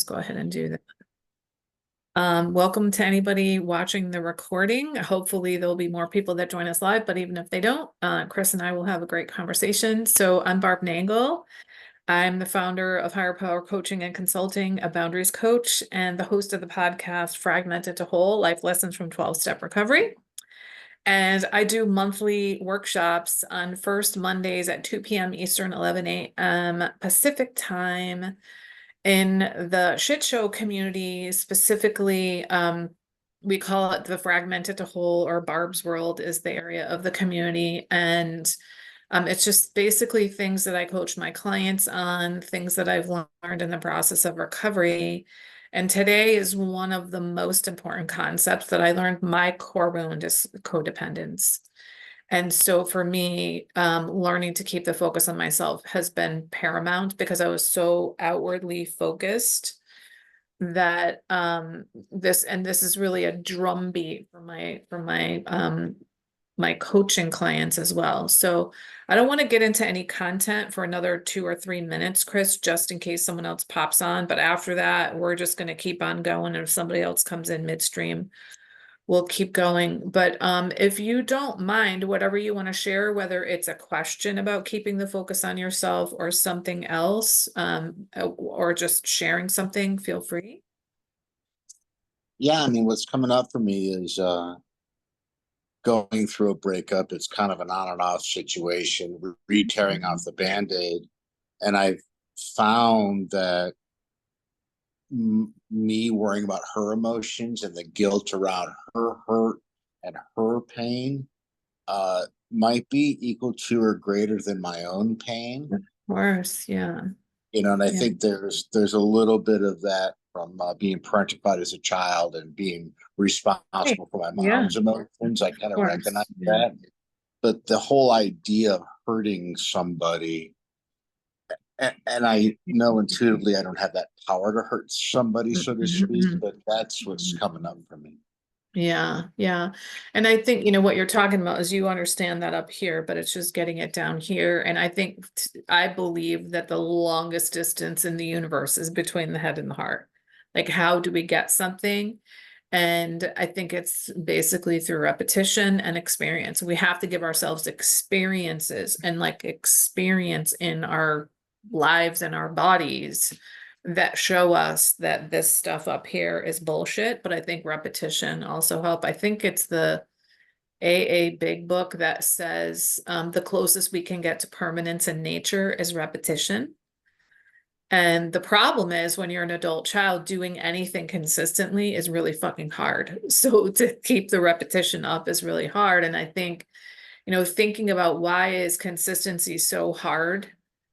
go ahead and do that. Welcome to anybody watching the recording. Hopefully there'll be more people that join us live, but even if they don't, Chris and I will have a great conversation. So I'm Barb Nangle. I'm the founder of Higher Power Coaching and Consulting, a boundaries coach, and the host of the podcast Fragmented to Whole: Life Lessons from 12-Step Recovery. And I do monthly workshops on first Mondays at 2 p.m. Eastern, 11 a.m. Pacific time. In the Shitshow community, specifically, we call it the Fragmented to Whole, or Barb's World is the area of the community. And it's just basically things that I coach my clients on, things that I've learned in the process of recovery. And today is one of the most important concepts that I learned. My core wound is codependence. And so for me, learning to keep the focus on myself has been paramount, because I was so outwardly focused that this is really a drumbeat for my coaching clients as well. So I don't want to get into any content for another 2 or 3 minutes, Chris, just in case someone else pops on. But after that, we're just going to keep on going. And if somebody else comes in midstream, we'll keep going. But if you don't mind, whatever you want to share, whether it's a question about keeping the focus on yourself or something else, or just sharing something, feel free. Yeah, I mean, what's coming up for me is going through a breakup. It's kind of an on and off situation, re-tearing off the Band-Aid. And I've found that me worrying about her emotions and the guilt around her hurt and her pain might be equal to or greater than my own pain. Of course, yeah. And I think there's a little bit of that from being parentified as a child and being responsible for my mom's emotions. I kind of recognize that. But the whole idea of hurting somebody, and I know intuitively I don't have that power to hurt somebody, so to speak, but that's what's coming up for me. Yeah, yeah. And I think, what you're talking about is you understand that up here, but it's just getting it down here. And I believe that the longest distance in the universe is between the head and the heart. Like, how do we get something? And I think it's basically through repetition and experience. We have to give ourselves experiences and experience in our lives and our bodies that show us that this stuff up here is bullshit. But I think repetition also help. I think it's the AA Big Book that says the closest we can get to permanence in nature is repetition. And the problem is, when you're an adult child, doing anything consistently is really fucking hard. So to keep the repetition up is really hard. And I think, thinking about why is consistency so hard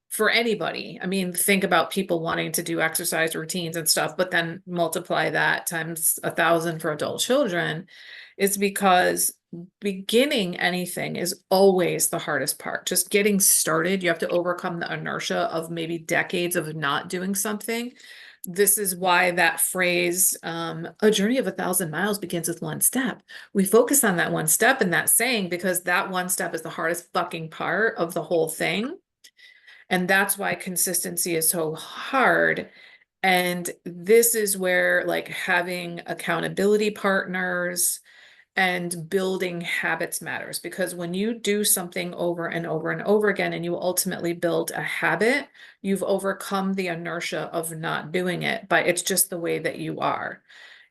for anybody. I mean, think about people wanting to do exercise routines and stuff, but then multiply that times 1,000 for adult children. It's because beginning anything is always the hardest part. Just getting started, you have to overcome the inertia of maybe decades of not doing something. This is why that phrase, a journey of 1,000 miles begins with one step. We focus on that one step in that saying, because that one step is the hardest fucking part of the whole thing. And that's why consistency is so hard. And this is where having accountability partners and building habits matters, because when you do something over and over and over again, and you ultimately build a habit, you've overcome the inertia of not doing it, but it's just the way that you are.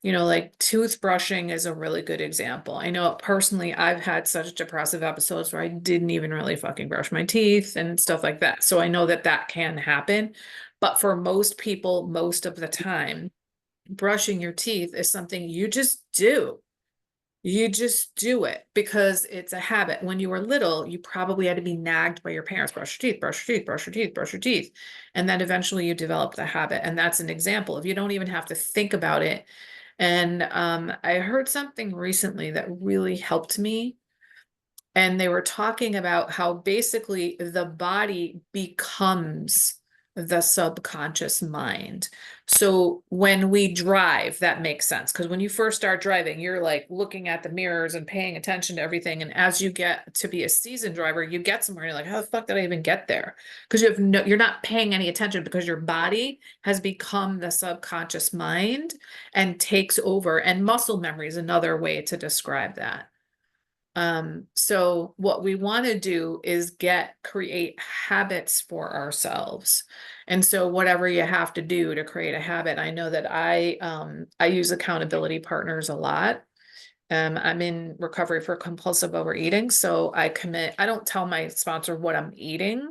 Toothbrushing is a really good example. I know personally, I've had such depressive episodes where I didn't even really fucking brush my teeth and stuff like that. So I know that that can happen. But for most people, most of the time, brushing your teeth is something you just do. You just do it because it's a habit. When you were little, you probably had to be nagged by your parents: brush your teeth, brush your teeth, brush your teeth, brush your teeth. And then eventually you develop the habit. And that's an example of, you don't even have to think about it. And I heard something recently that really helped me. And they were talking about how basically the body becomes the subconscious mind. So when we drive, that makes sense. Because when you first start driving, you're like looking at the mirrors and paying attention to everything. And as you get to be a seasoned driver, you get somewhere, you're like, how the fuck did I even get there? Because you're not paying any attention because your body has become the subconscious mind and takes over. And muscle memory is another way to describe that. So what we want to do is create habits for ourselves. And so whatever you have to do to create a habit, I know that I use accountability partners a lot. I'm in recovery for compulsive overeating. So I don't tell my sponsor what I'm eating,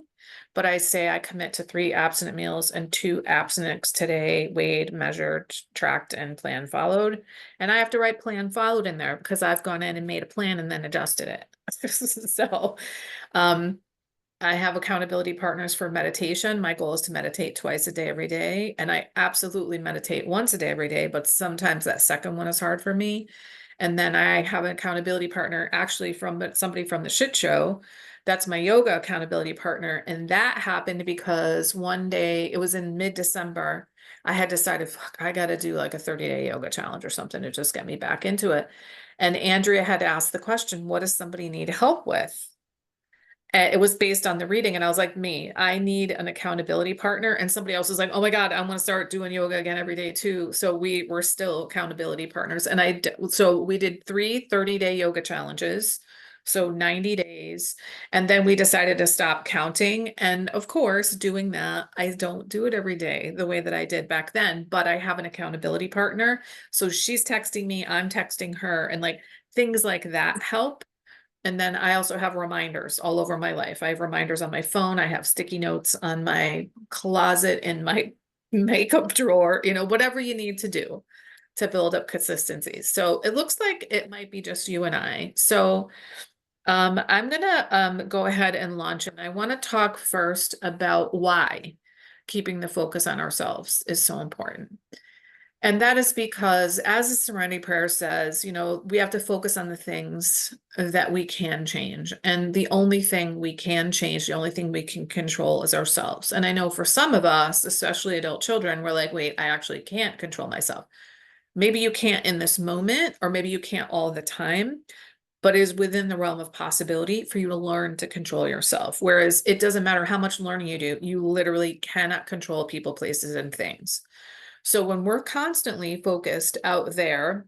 but I say I commit to 3 abstinent meals and 2 abstinence today, weighed, measured, tracked, and plan followed. And I have to write plan followed in there because I've gone in and made a plan and then adjusted it. So, um, I have accountability partners for meditation. My goal is to meditate twice a day, every day. And I absolutely meditate once a day, every day, but sometimes that second one is hard for me. And then I have an accountability partner actually from somebody from the Shitshow. That's my yoga accountability partner. And that happened because one day, it was in mid-December, I had decided, fuck, I got to do like a 30-day yoga challenge or something to just get me back into it. And Andrea had asked the question, what does somebody need help with? It was based on the reading, and I was like, I need an accountability partner. And somebody else was like, oh my God, I'm going to start doing yoga again every day too. So we were still accountability partners. And so we did 3 30-day yoga challenges. So 90 days. And then we decided to stop counting. And of course, doing that, I don't do it every day the way that I did back then, but I have an accountability partner. So she's texting me, I'm texting her, and like things like that help. And then I also have reminders all over my life. I have reminders on my phone. I have sticky notes on my closet, in my makeup drawer, whatever you need to do to build up consistency. So it looks like it might be just you and I. So I'm gonna go ahead and launch, and I want to talk first about why keeping the focus on ourselves is so important. And that is because, as the Serenity Prayer says, we have to focus on the things that we can change. And the only thing we can change, the only thing we can control is ourselves. And I know for some of us, especially adult children, we're like, wait, I actually can't control myself. Maybe you can't in this moment, or maybe you can't all the time, but it is within the realm of possibility for you to learn to control yourself. Whereas it doesn't matter how much learning you do, you literally cannot control people, places, and things. So when we're constantly focused out there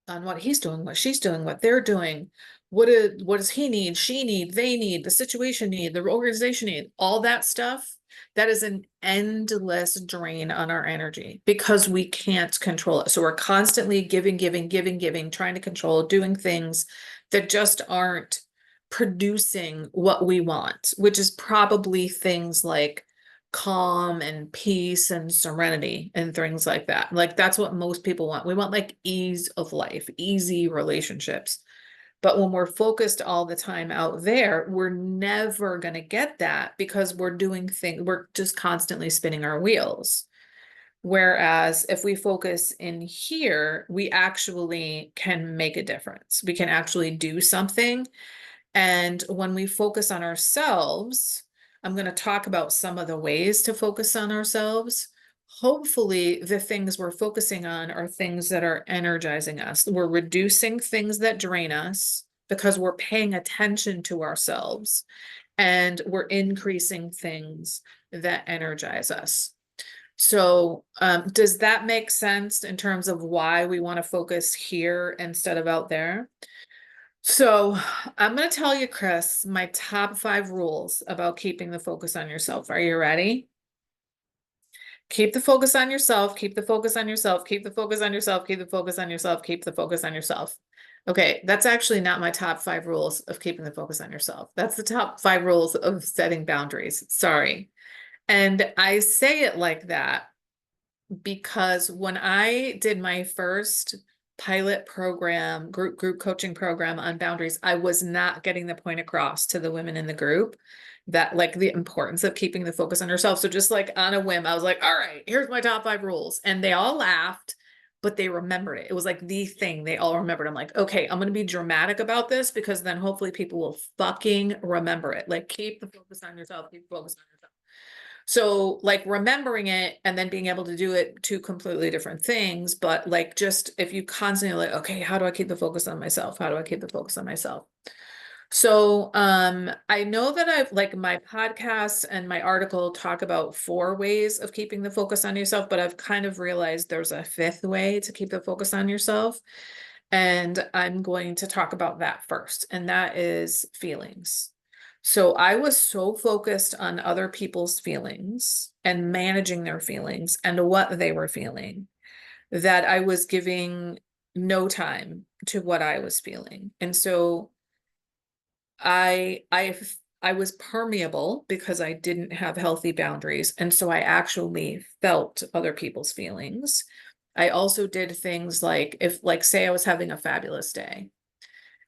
on what he's doing, what she's doing, what they're doing, what does he need, she need, they need, the situation need, the organization need, all that stuff, that is an endless drain on our energy because we can't control it. So we're constantly giving, trying to control, doing things that just aren't producing what we want, which is probably things like calm and peace and serenity and things like that. Like that's what most people want. We want like ease of life, easy relationships. But when we're focused all the time out there, we're never going to get that because we're just constantly spinning our wheels. Whereas if we focus in here, we actually can make a difference. We can actually do something. And when we focus on ourselves, I'm going to talk about some of the ways to focus on ourselves. Hopefully, the things we're focusing on are things that are energizing us. We're reducing things that drain us because we're paying attention to ourselves, and we're increasing things that energize us. So, does that make sense in terms of why we want to focus here instead of out there? So I'm going to tell you, Chris, my top 5 rules about keeping the focus on yourself. Are you ready? Keep the focus on yourself, keep the focus on yourself, keep the focus on yourself, keep the focus on yourself, keep the focus on yourself. Okay, that's actually not my top 5 rules of keeping the focus on yourself. That's the top 5 rules of setting boundaries. Sorry. And I say it like that because when I did my first pilot program, group coaching program on boundaries, I was not getting the point across to the women in the group that like the importance of keeping the focus on yourself. So just like on a whim, I was like, all right, here's my top 5 rules. And they all laughed, but they remembered it. It was like the thing they all remembered. I'm like, okay, I'm going to be dramatic about this because then hopefully people will fucking remember it. Like keep the focus on yourself, keep the focus on yourself. So like remembering it and then being able to do it, two completely different things. But like, just if you constantly like, okay, how do I keep the focus on myself? How do I keep the focus on myself? So I know that I've like my podcast and my article talk about 4 ways of keeping the focus on yourself, but I've kind of realized there's a 5th way to keep the focus on yourself. And I'm going to talk about that first, and that is feelings. So I was so focused on other people's feelings and managing their feelings and what they were feeling that I was giving no time to what I was feeling. And so I was permeable because I didn't have healthy boundaries. And so I actually felt other people's feelings. I also did things like, if like say I was having a fabulous day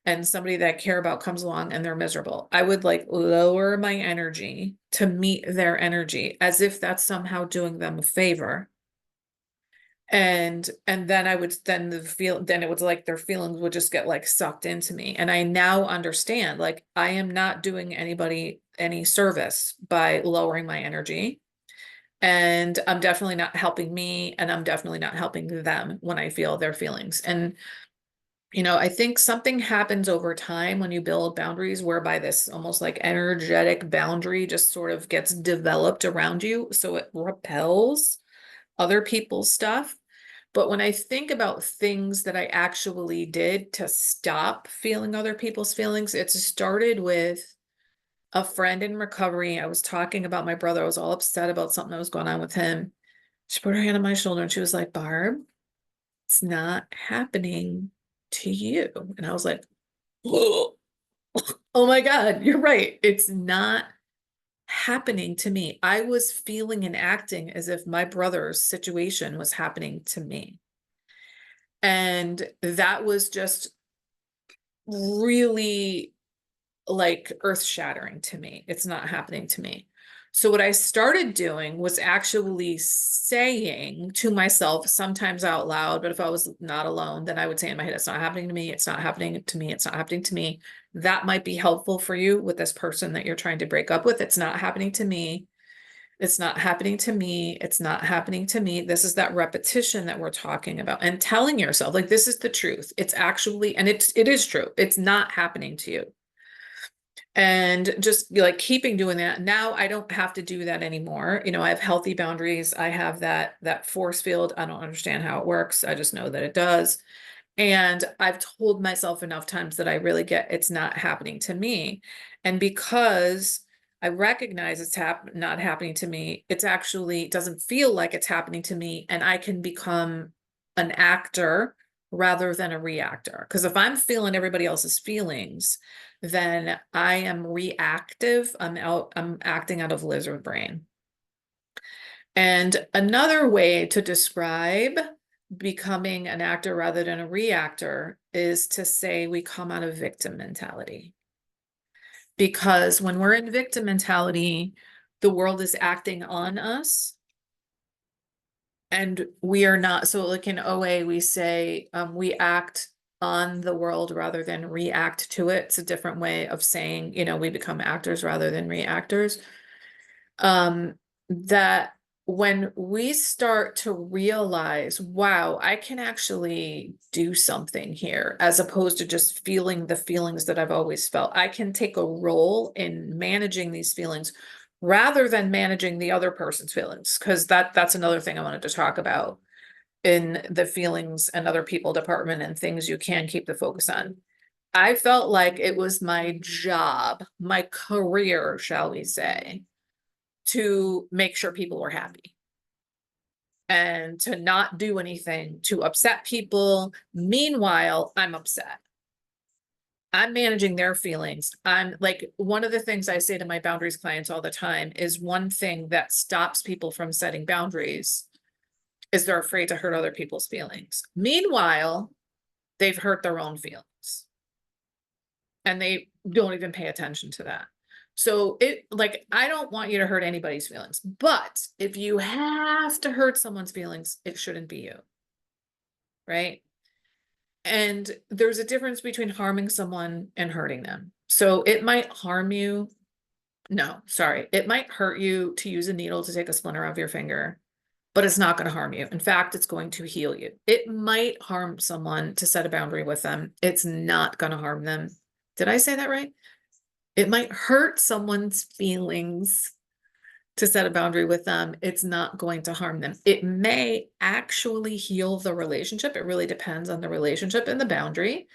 and somebody that I care about comes along and they're miserable, I would like lower my energy to meet their energy as if that's somehow doing them a favor. And then I would then it was like their feelings would just get like sucked into me. And I now understand, like, I am not doing anybody any service by lowering my energy. And I'm definitely not helping me, and I'm definitely not helping them when I feel their feelings. And I think something happens over time when you build boundaries whereby this almost like energetic boundary just sort of gets developed around you. So it repels other people's stuff. But when I think about things that I actually did to stop feeling other people's feelings, it started with a friend in recovery. I was talking about my brother. I was all upset about something that was going on with him. She put her hand on my shoulder and she was like, Barb, it's not happening to you. And I was like, oh, oh my God, you're right. It's not happening to me. I was feeling and acting as if my brother's situation was happening to me. And that was just really like earth shattering to me. It's not happening to me. So what I started doing was actually saying to myself, sometimes out loud, but if I was not alone, then I would say in my head, it's not happening to me. It's not happening to me. It's not happening to me. That might be helpful for you with this person that you're trying to break up with. It's not happening to me. It's not happening to me. It's not happening to me. This is that repetition that we're talking about, and telling yourself, like, this is the truth. It's actually, and it is true. It's not happening to you. And just like keeping doing that. Now I don't have to do that anymore. I have healthy boundaries. I have that force field. I don't understand how it works. I just know that it does. And I've told myself enough times that I really get it's not happening to me. And because I recognize it's not happening to me, it's actually, it doesn't feel like it's happening to me. And I can become an actor rather than a reactor. Because if I'm feeling everybody else's feelings, then I am reactive. I'm acting out of lizard brain. And another way to describe becoming an actor rather than a reactor is to say we come out of victim mentality. Because when we're in victim mentality, the world is acting on us and we are not. So like in OA, we say we act on the world rather than react to it. It's a different way of saying, we become actors rather than reactors. That when we start to realize, wow, I can actually do something here, as opposed to just feeling the feelings that I've always felt. I can take a role in managing these feelings rather than managing the other person's feelings, because that's another thing I wanted to talk about in the feelings and other people department and things you can keep the focus on. I felt like it was my job, my career, shall we say, to make sure people were happy and to not do anything to upset people. Meanwhile, I'm upset. I'm managing their feelings. I'm like, one of the things I say to my boundaries clients all the time is one thing that stops people from setting boundaries is they're afraid to hurt other people's feelings. Meanwhile, they've hurt their own feelings and they don't even pay attention to that. So I don't want you to hurt anybody's feelings, but if you have to hurt someone's feelings, it shouldn't be you. Right. And there's a difference between harming someone and hurting them. So it might harm you No, sorry. It might hurt you to use a needle to take a splinter out of your finger, but it's not going to harm you. In fact, it's going to heal you. It might harm someone to set a boundary with them. It's not going to harm them. Did I say that right? It might hurt someone's feelings to set a boundary with them. It's not going to harm them. It may actually heal the relationship. It really depends on the relationship and the boundary,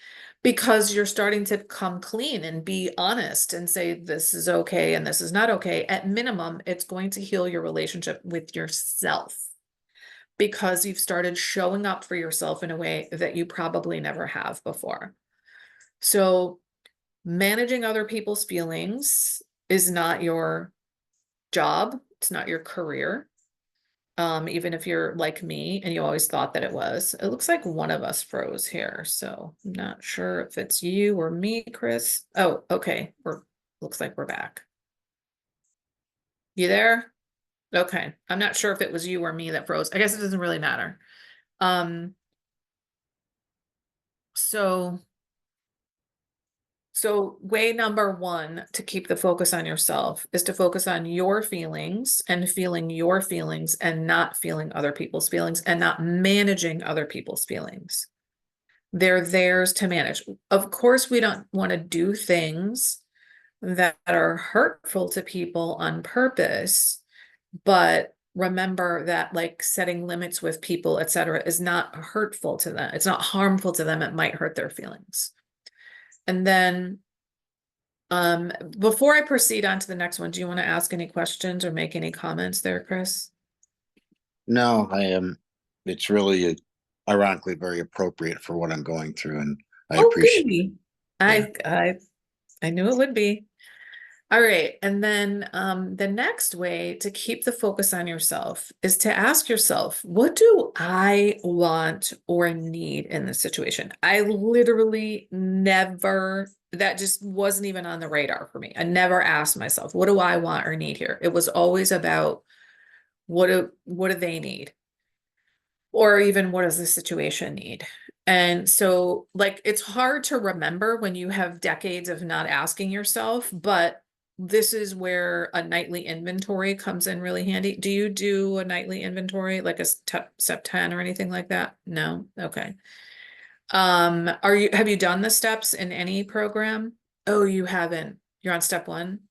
because you're starting to come clean and be honest and say, this is okay and this is not okay. At minimum, it's going to heal your relationship with yourself, because you've started showing up for yourself in a way that you probably never have before. So managing other people's feelings is not your job. It's not your career. Even if you're like me and you always thought that it was. It looks like one of us froze here, so I'm not sure if it's you or me, Chris. Oh, okay. Looks like we're back. You there? Okay. I'm not sure if it was you or me that froze. I guess it doesn't really matter. Um, so way number one to keep the focus on yourself is to focus on your feelings and feeling your feelings and not feeling other people's feelings and not managing other people's feelings. They're theirs to manage. Of course, we don't want to do things that are hurtful to people on purpose, but remember that like setting limits with people, etc., is not hurtful to them. It's not harmful to them. It might hurt their feelings. And then before I proceed on to the next one, do you want to ask any questions or make any comments there, Chris? No, I am. It's really ironically very appropriate for what I'm going through, and I Oh, appreciate. goody. Yeah. I knew it would be. All right. And then the next way to keep the focus on yourself is to ask yourself, what do I want or need in this situation? I literally never, that just wasn't even on the radar for me. I never asked myself, what do I want or need here? It was always about what do they need? Or even what does the situation need? And so like it's hard to remember when you have decades of not asking yourself, but this is where a nightly inventory comes in really handy. Do you do a nightly inventory like a step 10 or anything like that? No? Okay. Have you done the steps in any program? Oh, you haven't. You're on step one?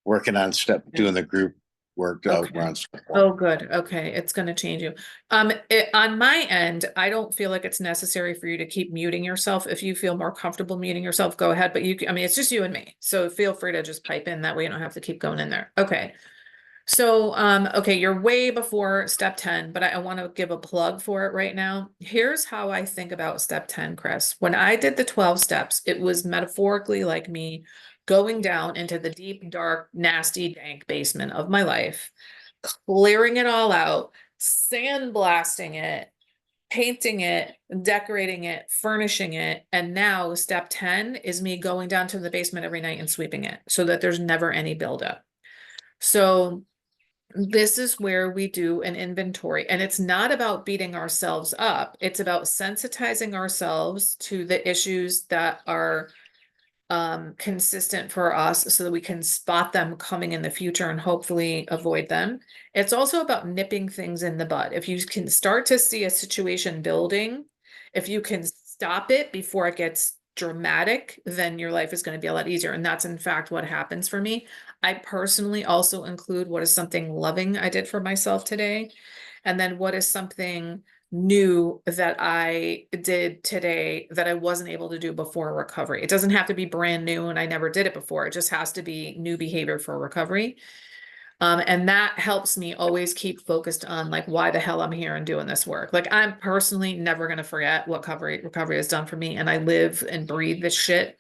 Working on doing the group work. We're Okay. on step one. Oh, good. Okay. It's going to change you. On my end, I don't feel like it's necessary for you to keep muting yourself. If you feel more comfortable muting yourself, go ahead. But I mean, it's just you and me. So feel free to just pipe in. That way you don't have to keep going in there. Okay. So, okay, you're way before step 10, but I want to give a plug for it right now. Here's how I think about step 10, Chris. When I did the 12 steps, it was metaphorically like me going down into the deep, dark, nasty, dank basement of my life, clearing it all out, sandblasting it, painting it, decorating it, furnishing it. And now step 10 is me going down to the basement every night and sweeping it so that there's never any buildup. So this is where we do an inventory, and it's not about beating ourselves up. It's about sensitizing ourselves to the issues that are consistent for us so that we can spot them coming in the future and hopefully avoid them. It's also about nipping things in the bud. If you can start to see a situation building, if you can stop it before it gets dramatic, then your life is going to be a lot easier. And that's in fact what happens for me. I personally also include what is something loving I did for myself today, and then what is something new that I did today that I wasn't able to do before recovery. It doesn't have to be brand new and I never did it before. It just has to be new behavior for recovery. And that helps me always keep focused on like why the hell I'm here and doing this work. Like I'm personally never going to forget what recovery has done for me. And I live and breathe this shit.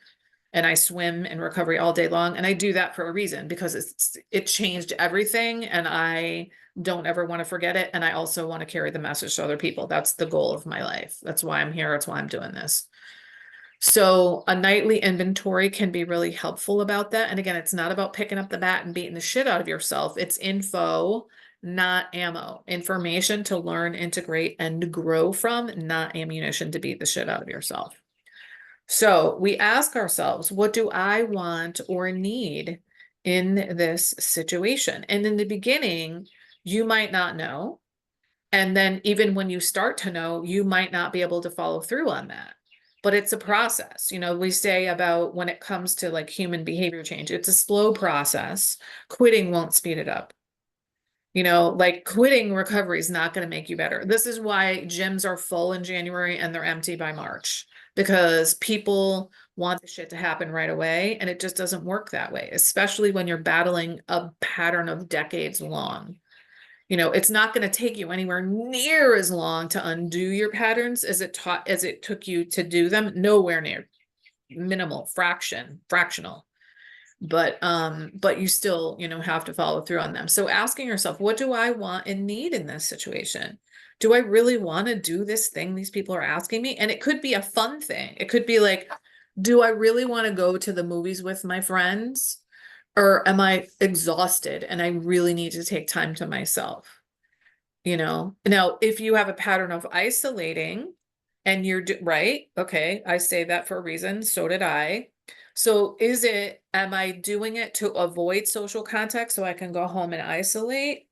And I swim in recovery all day long. And I do that for a reason, because it changed everything. And I don't ever want to forget it. And I also want to carry the message to other people. That's the goal of my life. That's why I'm here. That's why I'm doing this. So a nightly inventory can be really helpful about that. And again, it's not about picking up the bat and beating the shit out of yourself. It's info, not ammo. Information to learn, integrate, and grow from, not ammunition to beat the shit out of yourself. So we ask ourselves, what do I want or need in this situation. And in the beginning, you might not know. And then even when you start to know, you might not be able to follow through on that. But it's a process. You know, we say about when it comes to like human behavior change, it's a slow process. Quitting won't speed it up. You know, like quitting recovery is not going to make you better. This is why gyms are full in January and they're empty by March, because people want the shit to happen right away. And it just doesn't work that way, especially when you're battling a pattern of decades long. You know, it's not going to take you anywhere near as long to undo your patterns as it took you to do them. Nowhere near. Minimal, fractional. But you still, you know, have to follow through on them. So asking yourself, what do I want and need in this situation? Do I really want to do this thing these people are asking me? And it could be a fun thing. It could be like, do I really want to go to the movies with my friends? Or am I exhausted and I really need to take time to myself? You know, now if you have a pattern of isolating and right, okay, I say that for a reason, so did I. So am I doing it to avoid social contact so I can go home and isolate?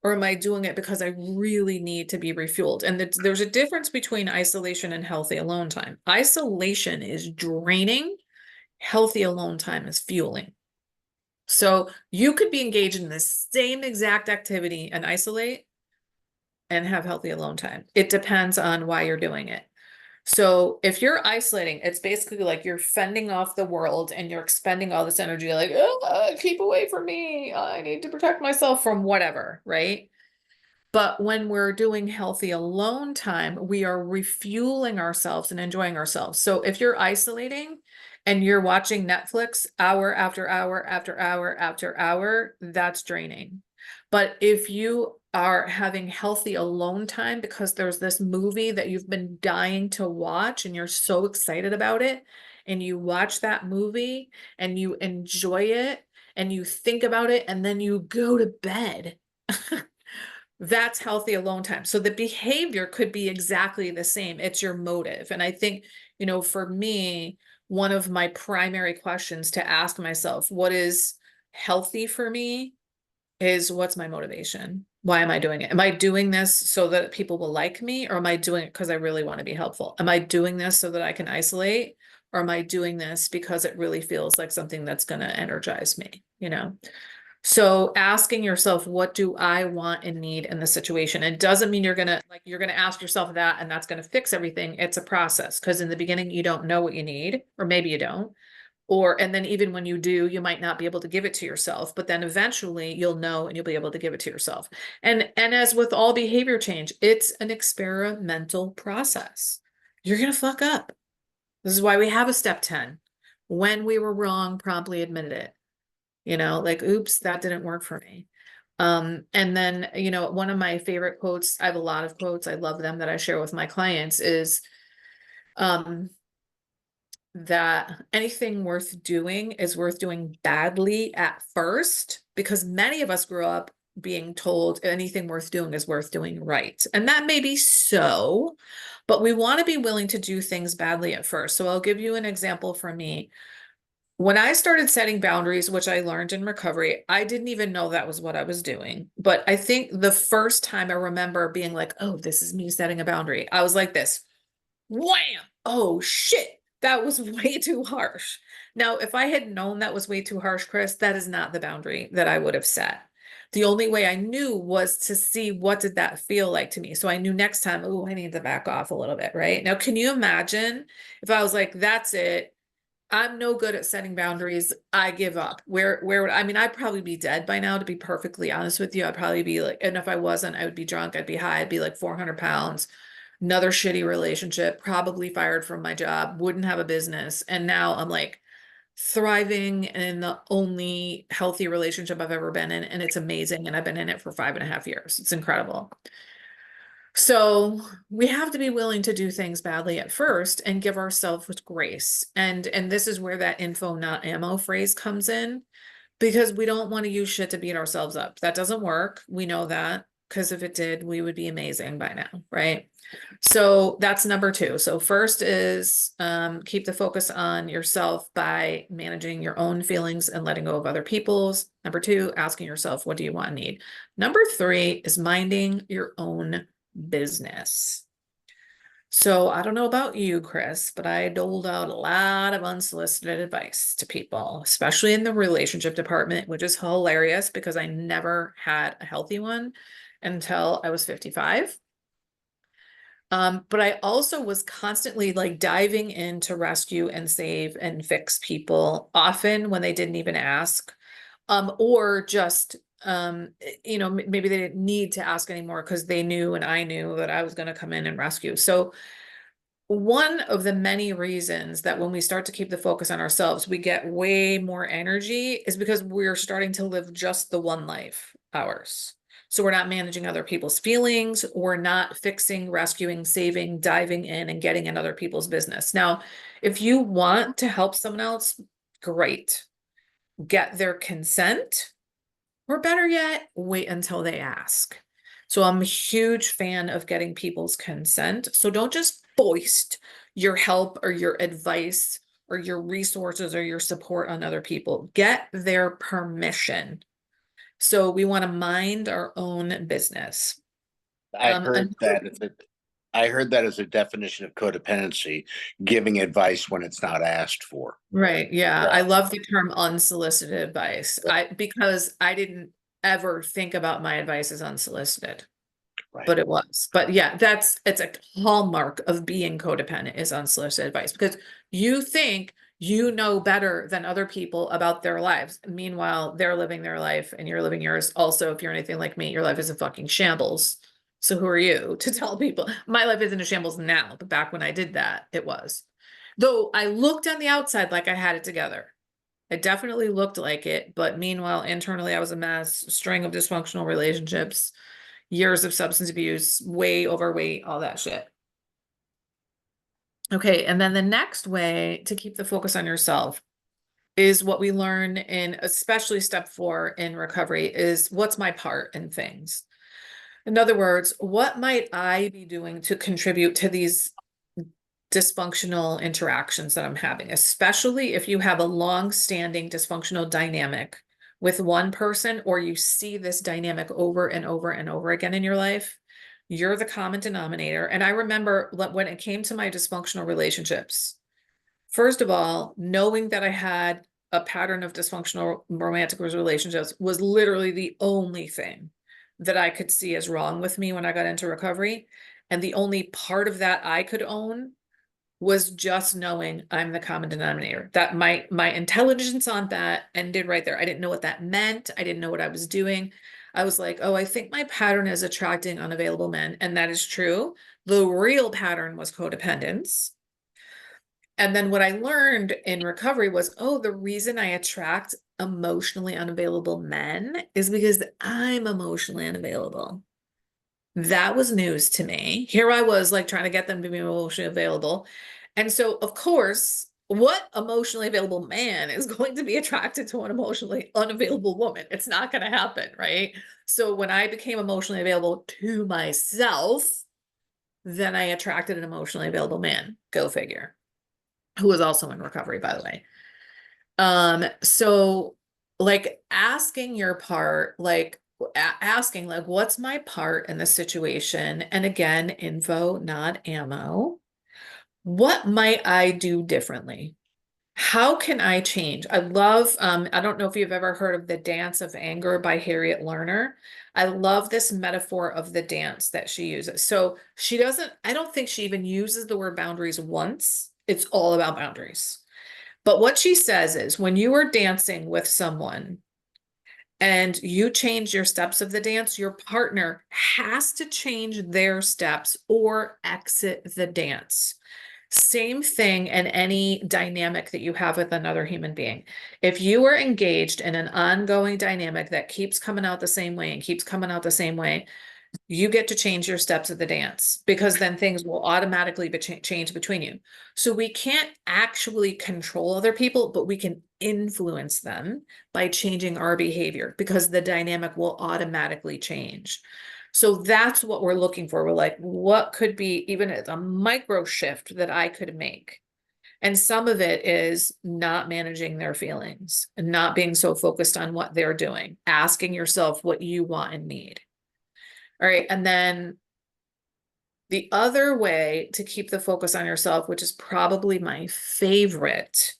Or am I doing it because I really need to be refueled? And there's a difference between isolation and healthy alone time. Isolation is draining, healthy alone time is fueling. So you could be engaged in the same exact activity and isolate and have healthy alone time. It depends on why you're doing it. So if you're isolating, it's basically like you're fending off the world and you're expending all this energy, like, oh, keep away from me. I need to protect myself from whatever, right? But when we're doing healthy alone time, we are refueling ourselves and enjoying ourselves. So if you're isolating and you're watching Netflix hour after hour after hour after hour, that's draining. But if you are having healthy alone time because there's this movie that you've been dying to watch and you're so excited about it, and you watch that movie and you enjoy it and you think about it and then you go to bed. That's healthy alone time. So the behavior could be exactly the same. It's your motive. And I think, you know, for me, one of my primary questions to ask myself, what is healthy for me, is what's my motivation? Why am I doing it? Am I doing this so that people will like me? Or am I doing it because I really want to be helpful? Am I doing this so that I can isolate? Or am I doing this because it really feels like something that's going to energize me, you know? So asking yourself, what do I want and need in the situation? It doesn't mean you're gonna ask yourself that and that's gonna fix everything. It's a process, because in the beginning you don't know what you need, or maybe you don't. And then even when you do, you might not be able to give it to yourself, but then eventually you'll know and you'll be able to give it to yourself. And as with all behavior change, it's an experimental process. You're gonna fuck up. This is why we have a step 10. When we were wrong, promptly admitted it. You know, like, oops, that didn't work for me. And then, you know, one of my favorite quotes, I have a lot of quotes, I love them, that I share with my clients, is that anything worth doing is worth doing badly at first, because many of us grew up being told anything worth doing is worth doing right. And that may be so, but we want to be willing to do things badly at first. So I'll give you an example from me. When I started setting boundaries, which I learned in recovery, I didn't even know that was what I was doing. But I think the first time I remember being like, oh, this is me setting a boundary, I was like this, wham! Oh shit, that was way too harsh. Now, if I had known that was way too harsh, Chris, that is not the boundary that I would have set. The only way I knew was to see, what did that feel like to me? So I knew next time, oh, I need to back off a little bit, right? Now, can you imagine if I was like, that's it, I'm no good at setting boundaries, I give up. Where would I mean, I'd probably be dead by now, to be perfectly honest with you. I'd probably be like, and if I wasn't, I would be drunk, I'd be high, I'd be like 400 pounds, another shitty relationship, probably fired from my job, wouldn't have a business. And now I'm like thriving in the only healthy relationship I've ever been in. And it's amazing. And I've been in it for 5.5 years. It's incredible. So we have to be willing to do things badly at first and give ourselves grace. And this is where that info, not ammo phrase comes in, because we don't want to use shit to beat ourselves up. That doesn't work. We know that. because if it did, we would be amazing by now, right? So that's number two. So first is keep the focus on yourself by managing your own feelings and letting go of other people's. Number two, asking yourself, what do you want and need? Number three is minding your own business. So I don't know about you, Chris, but I doled out a lot of unsolicited advice to people, especially in the relationship department, which is hilarious because I never had a healthy one until I was 55. But I also was constantly like diving in to rescue and save and fix people, often when they didn't even ask, or just, maybe they didn't need to ask anymore because they knew and I knew that I was going to come in and rescue. So one of the many reasons that when we start to keep the focus on ourselves, we get way more energy is because we're starting to live just the one life, ours. So we're not managing other people's feelings. We're not fixing, rescuing, saving, diving in and getting in other people's business. Now, if you want to help someone else, great. Get their consent, or better yet, wait until they ask. So I'm a huge fan of getting people's consent. So don't just foist your help or your advice or your resources or your support on other people. Get their permission. So we want to mind our own business. I heard Another, that I heard that as a definition of codependency, giving advice when it's not asked for. right. Yeah. Yeah. I love the term unsolicited advice. Because I didn't ever think about my advice as unsolicited. Right. But it was. But yeah, it's a hallmark of being codependent is unsolicited advice because you think you know better than other people about their lives. Meanwhile, they're living their life and you're living yours. Also, if you're anything like me, your life is a fucking shambles. So who are you to tell people my life isn't a shambles now, but back when I did that, it was. Though I looked on the outside like I had it together. It definitely looked like it, but meanwhile, internally, I was a mess, string of dysfunctional relationships, years of substance abuse, way overweight, all that shit. Okay, and then the next way to keep the focus on yourself is what we learn in especially step 4 in recovery is what's my part in things. In other words, what might I be doing to contribute to these dysfunctional interactions that I'm having, especially if you have a long-standing dysfunctional dynamic with one person, or you see this dynamic over and over and over again in your life, you're the common denominator. And I remember when it came to my dysfunctional relationships, first of all, knowing that I had a pattern of dysfunctional romantic relationships was literally the only thing that I could see as wrong with me when I got into recovery. And the only part of that I could own was just knowing I'm the common denominator. That my intelligence on that ended right there. I didn't know what that meant. I didn't know what I was doing. I was like, oh, I think my pattern is attracting unavailable men. And that is true. The real pattern was codependence. And then what I learned in recovery was, oh, the reason I attract emotionally unavailable men is because I'm emotionally unavailable. That was news to me. Here I was like trying to get them to be emotionally available. And so, of course, what emotionally available man is going to be attracted to an emotionally unavailable woman? It's not going to happen, right? So when I became emotionally available to myself, then I attracted an emotionally available man. Go figure. Who was also in recovery, by the way. So like asking your part, like asking like, what's my part in the situation? And again, info, not ammo. What might I do differently? How can I change? I love, I don't know if you've ever heard of the dance of anger by Harriet Lerner. I love this metaphor of the dance that she uses. So she doesn't, I don't think she even uses the word boundaries once. It's all about boundaries. But what she says is when you are dancing with someone and you change your steps of the dance, your partner has to change their steps or exit the dance. Same thing in any dynamic that you have with another human being. If you are engaged in an ongoing dynamic that keeps coming out the same way and keeps coming out the same way, you get to change your steps of the dance because then things will automatically change between you. So we can't actually control other people, but we can influence them by changing our behavior because the dynamic will automatically change. So that's what we're looking for. We're like, what could be even a micro shift that I could make? And some of it is not managing their feelings and not being so focused on what they're doing, asking yourself what you want and need. All right. And then the other way to keep the focus on yourself, which is probably my favorite,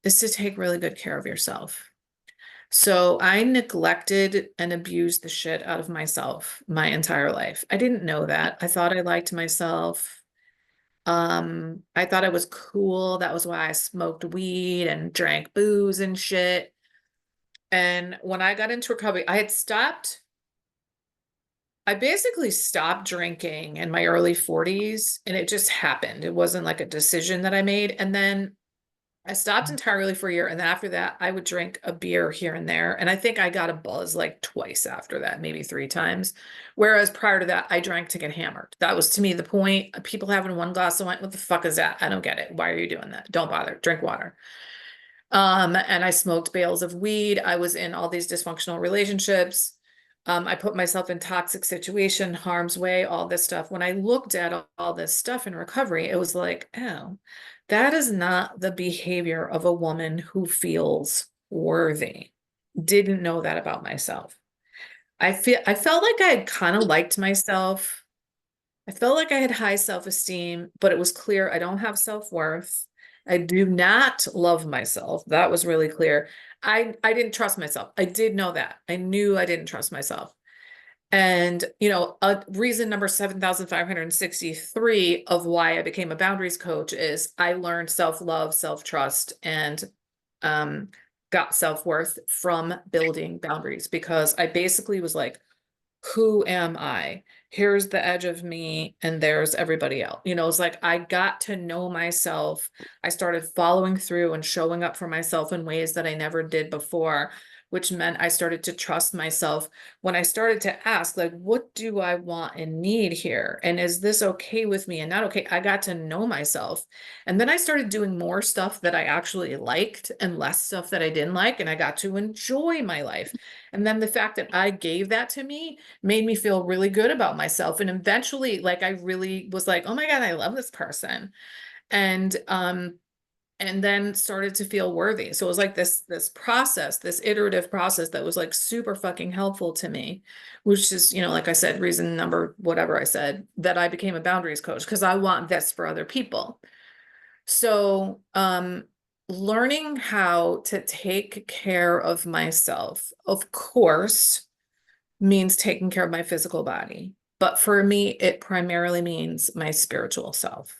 is to take really good care of yourself. So I neglected and abused the shit out of myself my entire life. I didn't know that. I thought I liked myself. I thought I was cool. That was why I smoked weed and drank booze and shit. And when I got into recovery, I basically stopped drinking in my early 40s, and it just happened. It wasn't like a decision that I made. And then I stopped entirely for a year. And then after that, I would drink a beer here and there. And I think I got a buzz like twice after that, maybe 3 times. Whereas prior to that, I drank to get hammered. That was to me the point. People having one glass of wine, what the fuck is that? I don't get it. Why are you doing that? Don't bother. Drink water. And I smoked bales of weed. I was in all these dysfunctional relationships. I put myself in toxic situation, harm's way, all this stuff. When I looked at all this stuff in recovery, it was like, oh, that is not the behavior of a woman who feels worthy. Didn't know that about myself. I felt like I had kind of liked myself. I felt like I had high self-esteem, but it was clear I don't have self-worth. I do not love myself. That was really clear. I didn't trust myself. I did know that. I knew I didn't trust myself. And, reason number 7,563 of why I became a boundaries coach is I learned self-love, self-trust, and got self-worth from building boundaries, because I basically was like, who am I? Here's the edge of me, and there's everybody else. It's like I got to know myself. I started following through and showing up for myself in ways that I never did before, which meant I started to trust myself when I started to ask, like, what do I want and need here? And is this okay with me and not okay? I got to know myself. And then I started doing more stuff that I actually liked and less stuff that I didn't like. And I got to enjoy my life. And then the fact that I gave that to me made me feel really good about myself. And eventually, like, I really was like, oh my God, I love this person. And then started to feel worthy. So it was like this process, this iterative process that was like super fucking helpful to me, which is, like I said, reason number whatever I said, that I became a boundaries coach, because I want this for other people. So learning how to take care of myself, of course, means taking care of my physical body. But for me, it primarily means my spiritual self.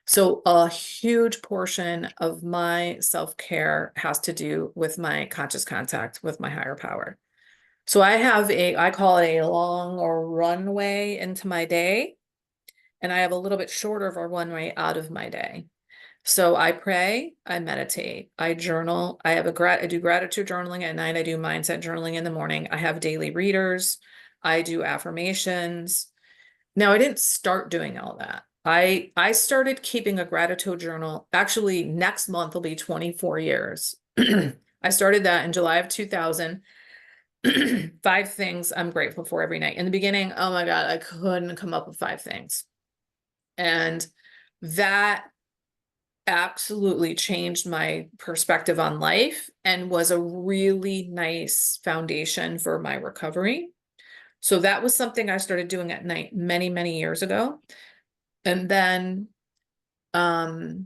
So a huge portion of my self-care has to do with my conscious contact with my higher power. So I call it a long or runway into my day, and I have a little bit shorter of a runway out of my day. So I pray, I meditate, I journal, I do gratitude journaling at night, I do mindset journaling in the morning, I have daily readers, I do affirmations. Now, I didn't start doing all that. I started keeping a gratitude journal. Actually, next month will be 24 years. I started that in July of 2000. 5 things I'm grateful for every night. In the beginning, oh my God, I couldn't come up with 5 things. And that absolutely changed my perspective on life and was a really nice foundation for my recovery. So that was something I started doing at night many, many years ago. And then actually,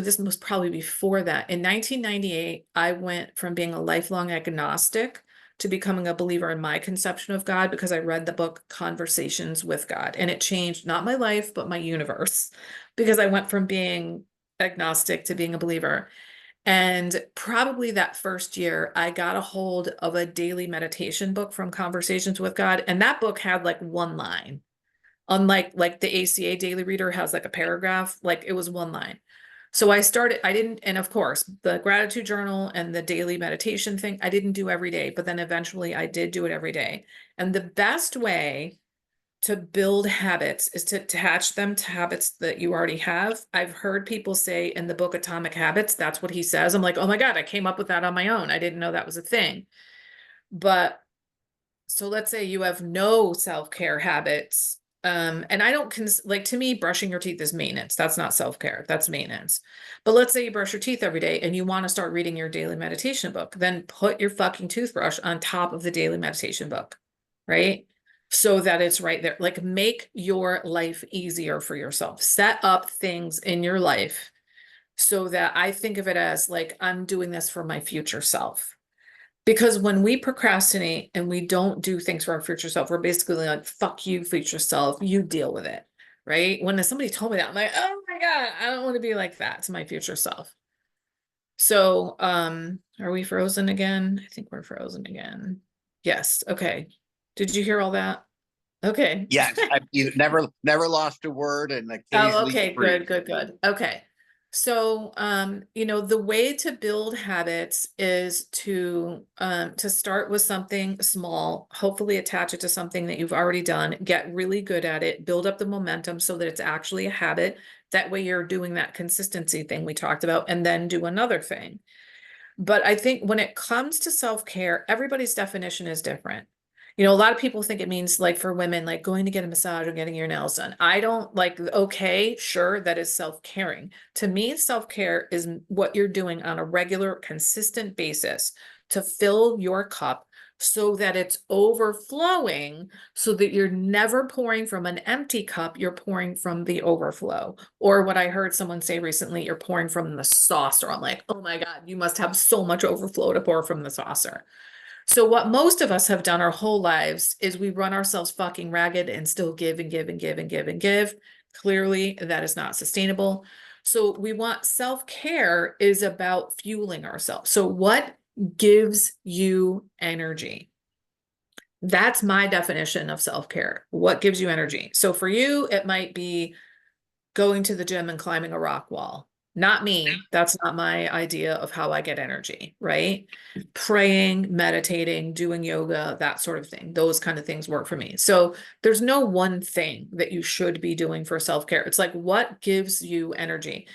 this was probably before that. In 1998, I went from being a lifelong agnostic to becoming a believer in my conception of God, because I read the book Conversations with God, and it changed not my life, but my universe, because I went from being agnostic to being a believer. And probably that first year, I got a hold of a daily meditation book from Conversations with God, and that book had like one line. Unlike like the ACA daily reader has like a paragraph, like it was one line. So and of course, the gratitude journal and the daily meditation thing, I didn't do every day, but then eventually I did do it every day. And the best way to build habits is to attach them to habits that you already have. I've heard people say in the book Atomic Habits, that's what he says. I'm like, oh my God, I came up with that on my own. I didn't know that was a thing. But so let's say you have no self-care habits. And I don't like, to me, brushing your teeth is maintenance. That's not self-care. That's maintenance. But let's say you brush your teeth every day and you want to start reading your daily meditation book, then put your fucking toothbrush on top of the daily meditation book, right? So that it's right there. Like, make your life easier for yourself. Set up things in your life so that I think of it as like, I'm doing this for my future self. Because when we procrastinate and we don't do things for our future self, we're basically like, fuck you, future self, you deal with it. Right. When somebody told me that, I'm like, oh my God, I don't want to be like that to my future self. So, are we frozen again? I think we're frozen again. Yes. Okay. Did you hear all that? Okay. Yes, I've never lost a word and Oh, occasionally okay, three. good, good, good. Okay. So, the way to build habits is to start with something small, hopefully attach it to something that you've already done, get really good at it, build up the momentum so that it's actually a habit. That way you're doing that consistency thing we talked about, and then do another thing. But I think when it comes to self-care, everybody's definition is different. A lot of people think it means, like, for women, like going to get a massage or getting your nails done. I don't like, okay, sure, that is self-caring. To me, self-care is what you're doing on a regular, consistent basis to fill your cup so that it's overflowing, so that you're never pouring from an empty cup, you're pouring from the overflow. Or what I heard someone say recently, you're pouring from the saucer. I'm like, oh my God, you must have so much overflow to pour from the saucer. So what most of us have done our whole lives is we run ourselves fucking ragged and still give and give and give and give and give. Clearly, that is not sustainable. So we want self-care is about fueling ourselves. So what gives you energy? That's my definition of self-care. What gives you energy? So for you, it might be going to the gym and climbing a rock wall. Not me. That's not my idea of how I get energy, right? Praying, meditating, doing yoga, that sort of thing. Those kind of things work for me. So there's no one thing that you should be doing for self-care. It's like, what gives you energy?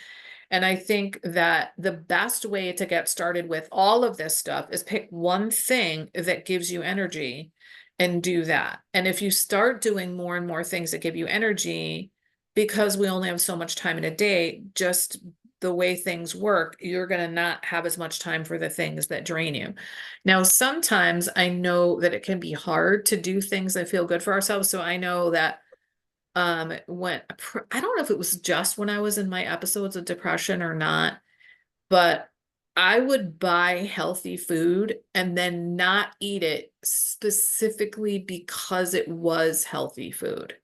And I think that the best way to get started with all of this stuff is pick one thing that gives you energy and do that. And if you start doing more and more things that give you energy, because we only have so much time in a day, just the way things work, you're going to not have as much time for the things that drain you. Now, sometimes I know that it can be hard to do things that feel good for ourselves. So I know that when I don't know if it was just when I was in my episodes of depression or not, but I would buy healthy food and then not eat it specifically because it was healthy food.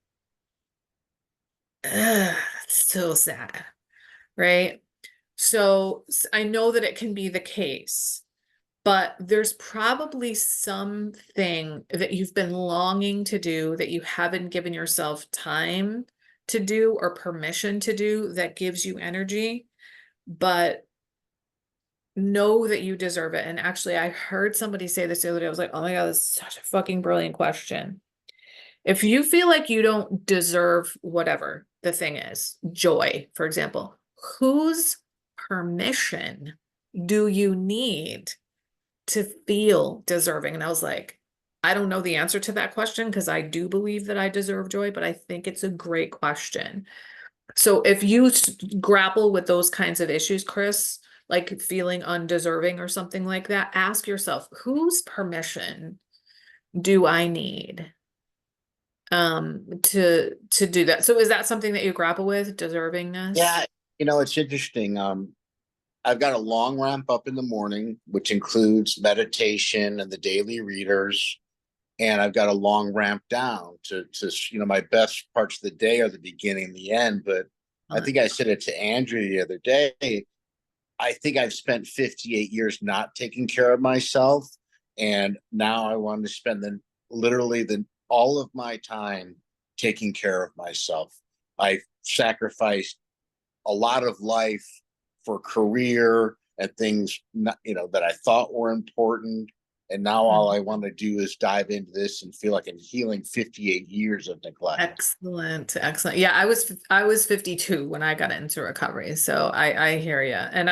Ugh, that's so sad, right? So I know that it can be the case, but there's probably something that you've been longing to do that you haven't given yourself time to do or permission to do that gives you energy, but know that you deserve it. And actually, I heard somebody say this the other day. I was like, oh my God, this is such a fucking brilliant question. If you feel like you don't deserve whatever the thing is, joy, for example, whose permission do you need to feel deserving? And I was like, I don't know the answer to that question because I do believe that I deserve joy, but I think it's a great question. So if you grapple with those kinds of issues, Chris, like feeling undeserving or something like that, ask yourself, whose permission do I need to do that? So is that something that you grapple with, deservingness? Yeah, it's interesting. I've got a long ramp up in the morning, which includes meditation and the daily readers. And I've got a long ramp down to my best parts of the day are the beginning and the end. But I think I said it to Andrew the other day. I think I've spent 58 years not taking care of myself. And now I want to spend literally all of my time taking care of myself. I sacrificed a lot of life for career and things that I thought were important. And now all I want to do is dive into this and feel like I'm healing 58 years of neglect. Excellent, excellent. Yeah, I was 52 when I got into recovery, so I hear you. And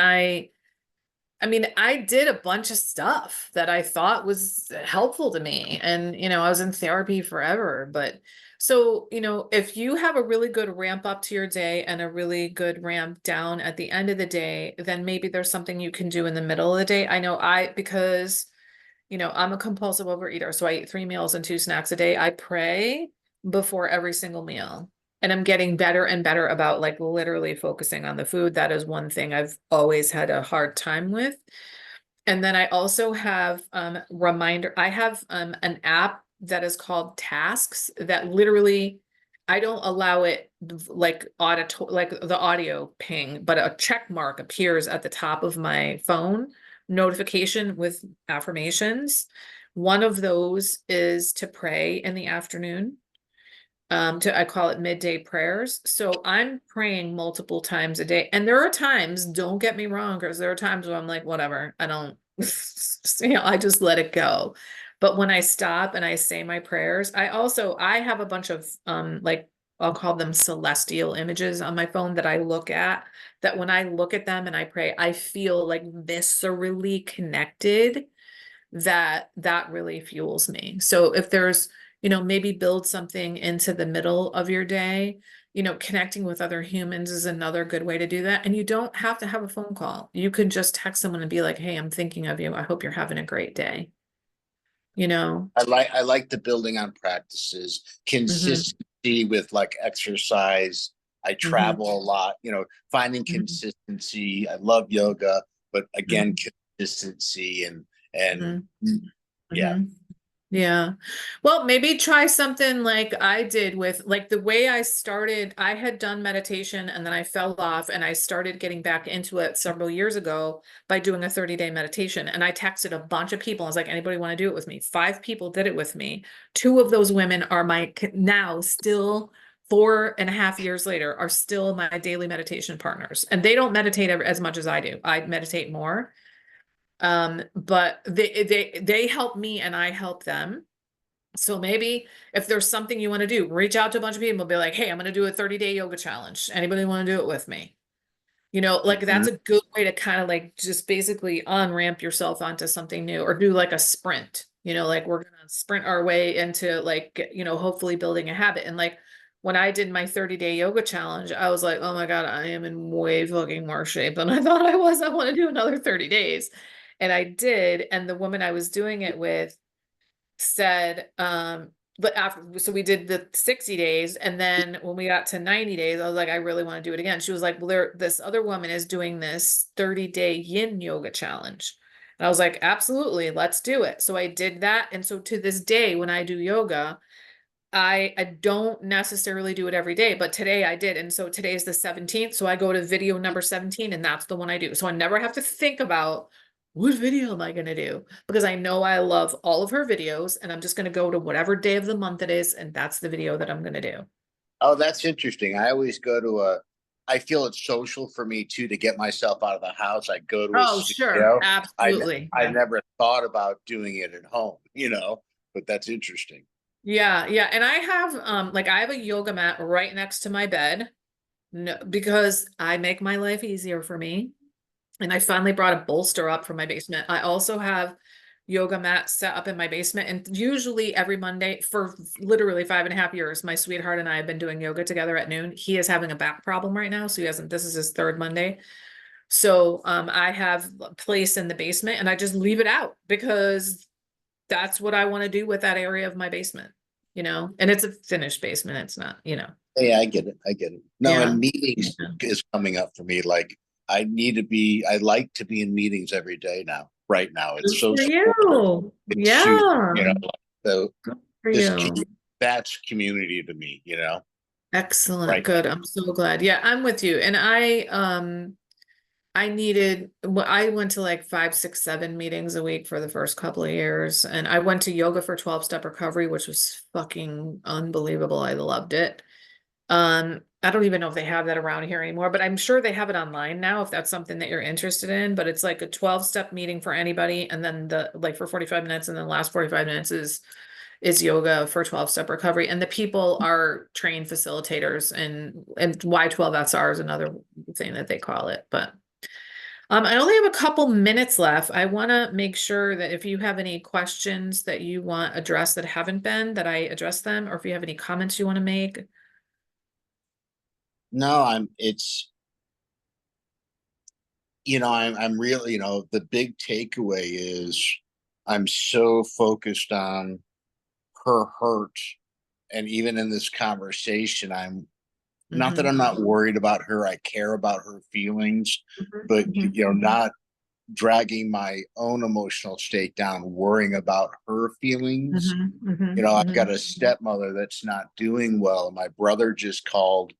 I mean, I did a bunch of stuff that I thought was helpful to me. And, I was in therapy forever. But so, if you have a really good ramp up to your day and a really good ramp down at the end of the day, then maybe there's something you can do in the middle of the day. I know because, I'm a compulsive overeater. So I eat 3 meals and 2 snacks a day. I pray before every single meal. And I'm getting better and better about like literally focusing on the food. That is one thing I've always had a hard time with. And then I also have I have an app that is called Tasks that literally I don't allow it like like the audio ping, but a check mark appears at the top of my phone notification with affirmations. One of those is to pray in the afternoon. I call it midday prayers. So I'm praying multiple times a day. And there are times, don't get me wrong, because there are times where I'm like, whatever, I don't, I just let it go. But when I stop and I say my prayers, I have a bunch of like I'll call them celestial images on my phone that I look at, that when I look at them and I pray, I feel like viscerally connected, that really fuels me. So if there's, maybe build something into the middle of your day, connecting with other humans is another good way to do that. And you don't have to have a phone call. You could just text someone and be like, hey, I'm thinking of you. I hope you're having a great day. I like the building on practices, Hmm. consistency with like exercise. I Hmm. travel a lot, finding Hmm. consistency. I love yoga, but again, Hmm. consistency and yeah. Hmm. Yeah. Well, maybe try something like I did with like the way I started. I had done meditation and then I fell off and I started getting back into it several years ago by doing a 30-day meditation. And I texted a bunch of people. I was like, anybody want to do it with me? 5 people did it with me. Two of those women are now still 4.5 years later, are still my daily meditation partners. And they don't meditate as much as I do. I meditate more. But they help me and I help them. So maybe if there's something you want to do, reach out to a bunch of people and be like, hey, I'm going to do a 30-day yoga challenge. Anybody want to do it with me? Like that's Mhm. a good way to kind of like just basically on ramp yourself onto something new, or do like a sprint, like we're going to sprint our way into like, hopefully building a habit. And like when I did my 30-day yoga challenge, I was like, oh my God, I am in way fucking more shape than I thought I was. I want to do another 30 days. And I did. And the woman I was doing it with said, but after, so we did the 60 days. And then when we got to 90 days, I was like, I really want to do it again. She was like, well, this other woman is doing this 30-day yin yoga challenge. And I was like, absolutely, let's do it. So I did that. And so to this day, when I do yoga, I don't necessarily do it every day, but today I did. And so today is the 17th. So I go to video number 17 and that's the one I do. So I never have to think about what video am I going to do, because I know I love all of her videos and I'm just going to go to whatever day of the month it is. And that's the video that I'm going to do. Oh, that's interesting. I always go to I feel it's social for me too to get myself out of the house. I go to a Oh, sure. studio. Absolutely. I Yeah. never thought about doing it at home, but that's interesting. Yeah. Yeah. And I have, like I have a yoga mat right next to my bed. No, because I make my life easier for me. And I finally brought a bolster up from my basement. I also have yoga mats set up in my basement. And usually every Monday for literally 5.5 years, my sweetheart and I have been doing yoga together at noon. He is having a back problem right now. So he hasn't, this is his third Monday. So I have a place in the basement and I just leave it out because that's what I want to do with that area of my basement, and it's a finished basement. It's not, Yeah, I get it. I get it. No, yeah. and meetings Yeah. is coming up for me. Like I like to be in meetings every day now. Right now, it's Good so for supportive. you. It's soothing, Yeah. like, so Good for this you. that's community to me. Excellent. Right. Good. I'm so glad. Yeah, I'm with you. And I went to like 5, 6, 7 meetings a week for the first couple of years. And I went to yoga for 12-step recovery, which was fucking unbelievable. I loved it. I don't even know if they have that around here anymore, but I'm sure they have it online now if that's something that you're interested in. But it's like a 12-step meeting for anybody, and then the like for 45 minutes, and then the last 45 minutes is yoga for 12-step recovery. And the people are trained facilitators, and Y12SR is another thing that they call it. But I only have a couple minutes left. I want to make sure that if you have any questions that you want addressed that haven't been, that I address them, or if you have any comments you want to make. No, I'm really, the big takeaway is I'm so focused on her hurt. And even in this conversation, I'm not that Mhm. I'm not worried about her. I care about her feelings, Mhm. but, Mhm. not dragging my own emotional state down, worrying about her feelings. Mhm. Mhm. I've got Mhm. a stepmother that's not doing well. My brother just called,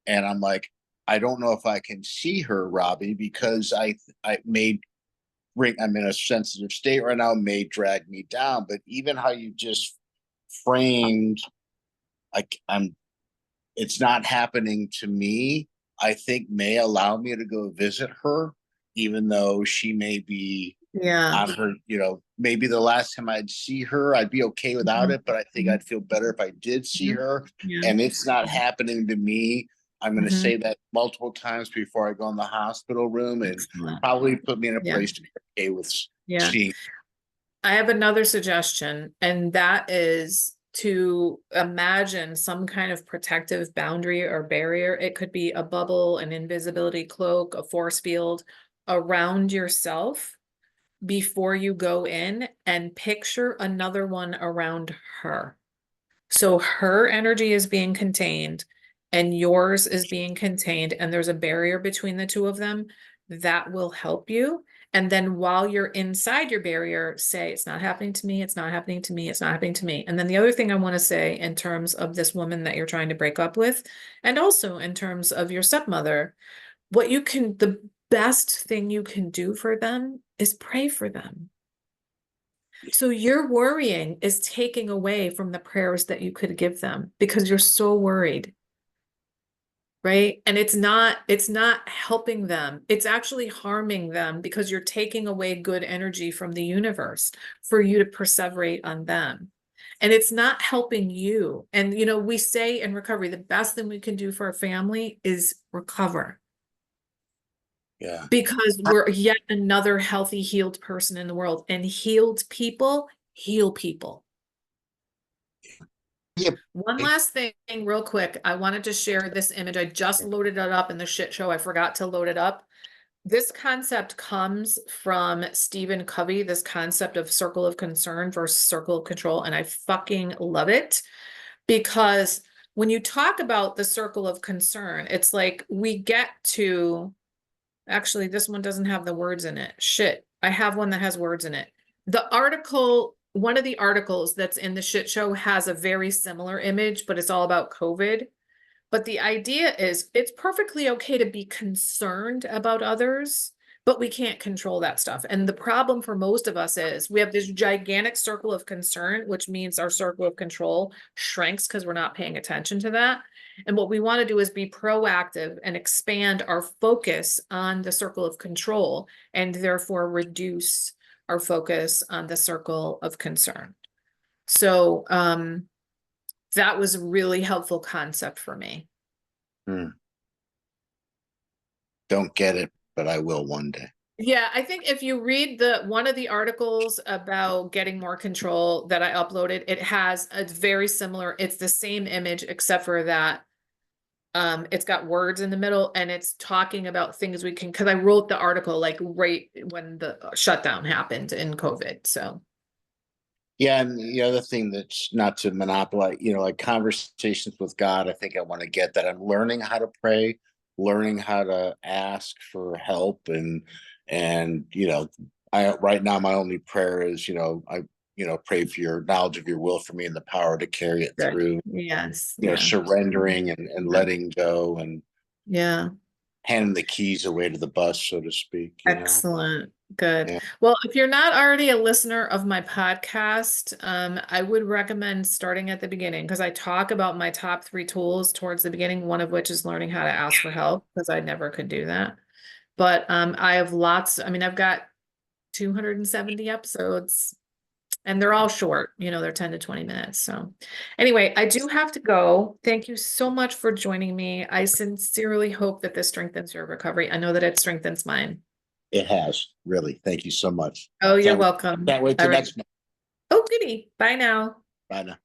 and I'm like, I don't know if I can see her, Robbie, because I made I'm in a sensitive state right now, may drag me down. But even how you just framed, I'm it's not happening to me, I think may allow me to go visit her, even though she may be Yeah. on her, maybe the last time I'd see her, I'd be okay without Mhm. it, but I think Mhm. I'd feel better if I did see Mhm. her. Yeah. And it's not happening to me. I'm going to Mhm. say that multiple times before I go in the hospital room, and Excellent. probably put me in a Yeah. place to be okay with Yeah. seeing. I have another suggestion, and that is to imagine some kind of protective boundary or barrier. It could be a bubble, an invisibility cloak, a force field around yourself before you go in, and picture another one around her. So her energy is being contained and yours is being contained, and there's a barrier between the two of them that will help you. And then while you're inside your barrier, say, it's not happening to me, it's not happening to me, it's not happening to me. And then the other thing I want to say in terms of this woman that you're trying to break up with, and also in terms of your stepmother, the best thing you can do for them is pray for them. So your worrying is taking away from the prayers that you could give them because you're so worried, right? And it's not helping them. It's actually harming them because you're taking away good energy from the universe for you to perseverate on them. And it's not helping you. And we say in recovery, the best thing we can do for a family is recover Yeah. because we're yet another healthy, healed person in the world, and healed people heal people. Yeah. One last thing, real quick. I wanted to share this image. I just loaded it up in the shit show. I forgot to load it up. This concept comes from Stephen Covey, this concept of circle of concern versus circle of control. And I fucking love it because when you talk about the circle of concern, it's like we get to actually, this one doesn't have the words in it. Shit. I have one that has words in it. One of the articles that's in the shit show has a very similar image, but it's all about COVID. But the idea is it's perfectly okay to be concerned about others, but we can't control that stuff. And the problem for most of us is we have this gigantic circle of concern, which means our circle of control shrinks because we're not paying attention to that. And what we want to do is be proactive and expand our focus on the circle of control and therefore reduce our focus on the circle of concern. So that was a really helpful concept for me. Hmm. Don't get it, but I will one day. Yeah, I think if you read one of the articles about getting more control that I uploaded, it has a very similar, it's the same image except for that it's got words in the middle and it's talking about things we can, because I wrote the article like right when the shutdown happened in COVID. So Yeah, and the other thing that's not to monopolize, like conversations with God, I think I want to get that. I'm learning how to pray, learning how to ask for help, and I right now my only prayer is, I pray for your knowledge of your will for me and the power to carry it good. through, Yes. Yeah. surrendering and Yeah. letting go and Yeah. handing the keys away to the bus, so to speak. Excellent. Good. Yeah. Well, if you're not already a listener of my podcast, I would recommend starting at the beginning because I talk about my top three tools towards the beginning, one of which is learning how to ask for help because I never could do that. But I have I've got 270 episodes and they're all short, they're 10 to 20 minutes. So anyway, I do have to go. Thank you so much for joining me. I sincerely hope that this strengthens your recovery. I know that it strengthens mine. It has, really. Thank you so much. Oh, you're Can't, welcome. can't wait All till right. next month. Oh, goody. Bye now. Bye now.